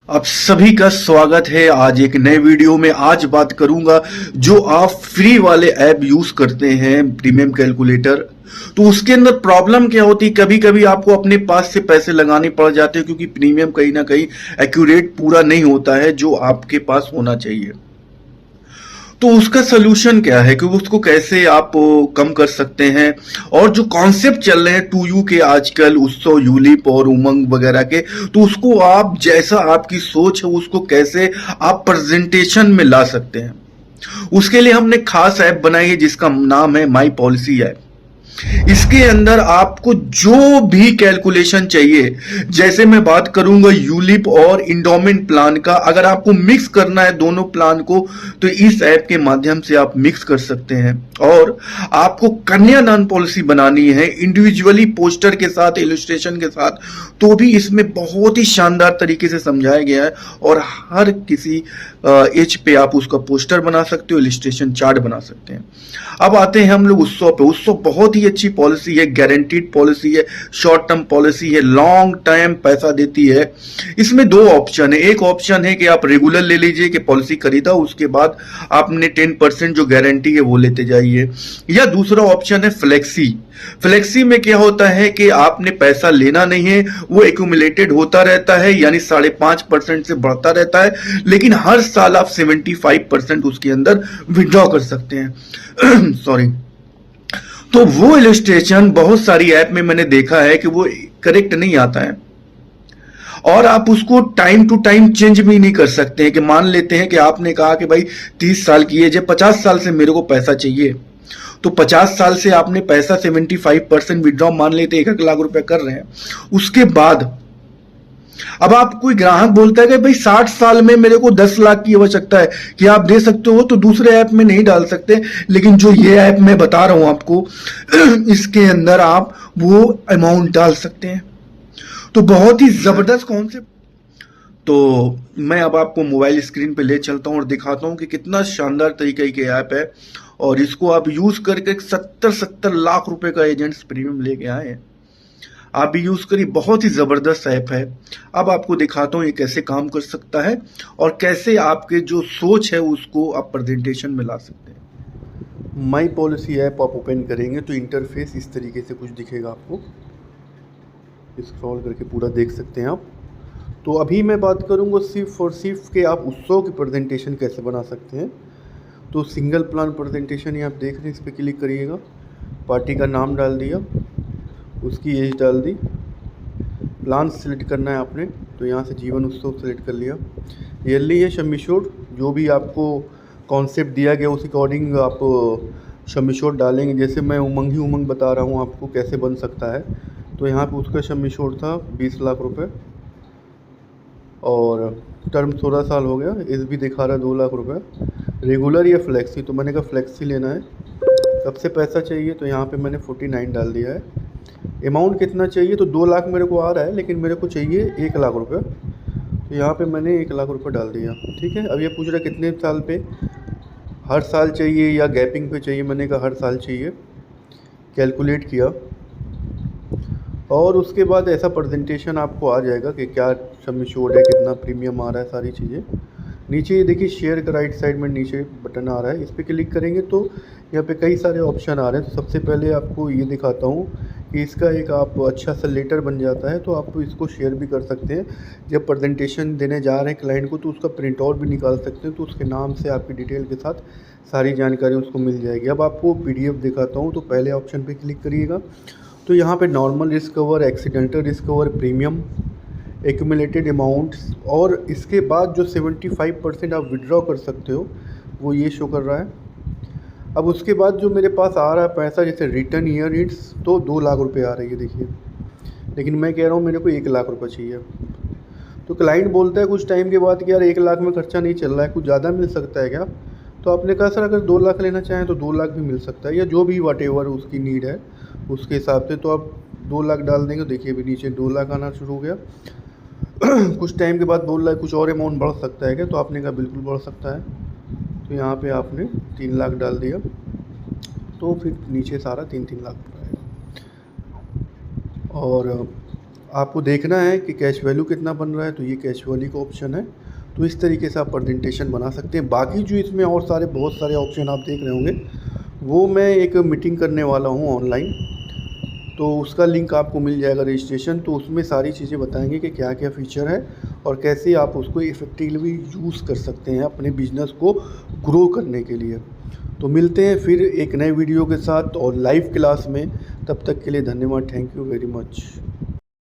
आप सभी का स्वागत है आज एक नए वीडियो में। आज बात करूंगा जो आप फ्री वाले ऐप यूज करते हैं प्रीमियम कैलकुलेटर, तो उसके अंदर प्रॉब्लम क्या होती है। कभी कभी आपको अपने पास से पैसे लगाने पड़ जाते हैं क्योंकि प्रीमियम कहीं ना कहीं एक्यूरेट पूरा नहीं होता है जो आपके पास होना चाहिए। तो उसका सोल्यूशन क्या है कि उसको कैसे आप कम कर सकते हैं। और जो कॉन्सेप्ट चल रहे हैं टू यू के आजकल, उत्सव, यूलिप और उमंग वगैरह के, तो उसको आप जैसा आपकी सोच है उसको कैसे आप प्रेजेंटेशन में ला सकते हैं, उसके लिए हमने खास ऐप बनाई है जिसका नाम है माई पॉलिसी ऐप। इसके अंदर आपको जो भी कैलकुलेशन चाहिए, जैसे मैं बात करूंगा यूलिप और इंडोमेंट प्लान का, अगर आपको मिक्स करना है दोनों प्लान को तो इस ऐप के माध्यम से आप मिक्स कर सकते हैं। और आपको कन्यादान पॉलिसी बनानी है इंडिविजुअली पोस्टर के साथ, इलस्ट्रेशन के साथ, तो भी इसमें बहुत ही शानदार तरीके से समझाया गया है। और हर किसी एज पे आप उसका पोस्टर बना सकते हो, इलस्ट्रेशन चार्ट बना सकते हैं। अब आते हैं हम लोग उत्सव पे। उत्सव बहुत ही अच्छी पॉलिसी है, गारंटीड पॉलिसी है, शॉर्ट टर्म पॉलिसी है, लॉन्ग टाइम पैसा देती है। इसमें दो ऑप्शन है। एक ऑप्शन है कि आप रेगुलर ले लीजिए कि पॉलिसी खरीदा, उसके बाद आपने 10% जो गारंटी है वो लेते जाइए। या दूसरा ऑप्शन है फ्लेक्सी। फ्लेक्सी में क्या होता है कि आपने पैसा लेना नहीं है, वो एक्यूमुलेटेड होता रहता है, यानी 5.5% से बढ़ता रहता है, लेकिन हर साल आप 75% उसके अंदर विड्रॉ कर सकते हैं। सॉरी। तो वो इलस्ट्रेशन बहुत सारी ऐप में मैंने देखा है कि वो करेक्ट नहीं आता है, और आप उसको टाइम टू टाइम चेंज भी नहीं कर सकते हैं। कि मान लेते हैं कि आपने कहा कि भाई 30 साल की एज है, 50 साल से मेरे को पैसा चाहिए, तो 50 साल से आपने पैसा 75% विड्रॉ मान लेते 1 लाख रुपए कर रहे हैं। उसके बाद अब आप कोई ग्राहक बोलता है कि भाई 60 साल में मेरे को 10 लाख की आवश्यकता है, कि आप दे सकते हो, तो दूसरे ऐप में नहीं डाल सकते, लेकिन जो ये ऐप मैं बता रहा हूं आपको, इसके अंदर आप वो अमाउंट डाल सकते हैं। तो बहुत ही जबरदस्त कॉन्सेप्ट। तो मैं अब आपको मोबाइल स्क्रीन पे ले चलता हूं और दिखाता हूं कि कितना शानदार तरीके की ऐप है, और इसको आप यूज करके 70 लाख रुपए का एजेंट्स प्रीमियम लेके आए हैं। आप भी यूज करिए, बहुत ही जबरदस्त ऐप है। अब आपको दिखाता हूं ये कैसे काम कर सकता है और कैसे आपके जो सोच है उसको आप प्रेजेंटेशन में ला सकते हैं। माई पॉलिसी ऐप आप ओपन करेंगे तो इंटरफेस इस तरीके से कुछ दिखेगा आपको। स्क्रॉल करके पूरा देख सकते हैं आप। तो अभी मैं बात करूंगा सिर्फ और सिर्फ के आप उत्सव की प्रेजेंटेशन कैसे बना सकते हैं। तो सिंगल प्लान प्रेजेंटेशन ये आप देख रहे हैं, इस पर क्लिक करिएगा। पार्टी का नाम डाल दिया, उसकी एज डाल दी, प्लान सेलेक्ट करना है आपने, तो यहाँ से जीवन उत्सव सेलेक्ट कर लिया। ईयरली है शमिशोर, जो भी आपको कॉन्सेप्ट दिया गया उस अकॉर्डिंग आप शमिशोर डालेंगे। जैसे मैं उमंग ही उमंग बता रहा हूँ आपको कैसे बन सकता है, तो यहाँ पे उसका शमिशोर था 20 लाख रुपए, और टर्म 16 साल हो गया, एज भी दिखा रहा है 2 लाख रुपए। रेगुलर या फ्लेक्सी, तो मैंने कहा फ्लेक्सी लेना है। कब से पैसा चाहिए, तो यहाँ पे मैंने 49 डाल दिया है। अमाउंट कितना चाहिए, तो 2 लाख मेरे को आ रहा है, लेकिन मेरे को चाहिए 1 लाख रुपए, तो यहाँ पे मैंने 1 लाख रुपए डाल दिया। ठीक है। अब ये पूछ रहा है कितने साल पे, हर साल चाहिए या गैपिंग पे चाहिए, मैंने कहा हर साल चाहिए। कैलकुलेट किया, और उसके बाद ऐसा प्रेजेंटेशन आपको आ जाएगा कि क्या सम इंश्योर्ड है, कितना प्रीमियम आ रहा है, सारी चीज़ें। नीचे ये देखिए शेयर का राइट साइड में नीचे बटन आ रहा है, इस पर क्लिक करेंगे तो यहाँ पे कई सारे ऑप्शन आ रहे हैं। तो सबसे पहले आपको ये दिखाता हूँ कि इसका एक आप अच्छा सा लेटर बन जाता है, तो आप इसको शेयर भी कर सकते हैं। जब प्रेजेंटेशन देने जा रहे हैं क्लाइंट को, तो उसका प्रिंट आउट भी निकाल सकते हैं, तो उसके नाम से आपकी डिटेल के साथ सारी जानकारी उसको मिल जाएगी। अब आपको PDF दिखाता हूँ, तो पहले ऑप्शन पर क्लिक करिएगा। तो यहाँ पे normal risk cover, accidental risk cover, premium, accumulated amounts, और इसके बाद जो 75% आप विड्रॉ कर सकते हो वो ये शो कर रहा है। अब उसके बाद जो मेरे पास आ रहा है पैसा, जैसे रिटर्न ईयर हिट्स, तो 2 लाख रुपए आ रही है देखिए, लेकिन मैं कह रहा हूँ मेरे को 1 लाख रुपये चाहिए। तो क्लाइंट बोलता है कुछ टाइम के बाद कि यार 1 लाख में खर्चा नहीं चल रहा है, कुछ ज़्यादा मिल सकता है क्या। तो आपने कहा सर अगर 2 लाख लेना चाहें तो 2 लाख भी मिल सकता है, या जो भी वॉटेवर उसकी नीड है उसके हिसाब से। तो आप 2 लाख डाल देंगे, देखिए अभी नीचे 2 लाख आना शुरू हो गया। कुछ टाइम के बाद 2 लाख कुछ और अमाउंट बढ़ सकता है क्या, तो आपने कहा बिल्कुल बढ़ सकता है। तो यहाँ पे आपने 3 लाख डाल दिया, तो फिर नीचे सारा 3-3 लाख आएगा। और आपको देखना है कि कैश वैल्यू कितना बन रहा है, तो ये कैश वैल्यू का ऑप्शन है। तो इस तरीके से आप प्रेजेंटेशन बना सकते हैं। बाकी जो इसमें और बहुत सारे ऑप्शन आप देख रहे होंगे, वो मैं एक मीटिंग करने वाला हूँ ऑनलाइन, तो उसका लिंक आपको मिल जाएगा रजिस्ट्रेशन। तो उसमें सारी चीज़ें बताएंगे कि क्या क्या फ़ीचर है और कैसे आप उसको इफ़ेक्टिवली यूज़ कर सकते हैं अपने बिज़नेस को ग्रो करने के लिए। तो मिलते हैं फिर एक नए वीडियो के साथ और लाइव क्लास में। तब तक के लिए धन्यवाद। Thank you very much.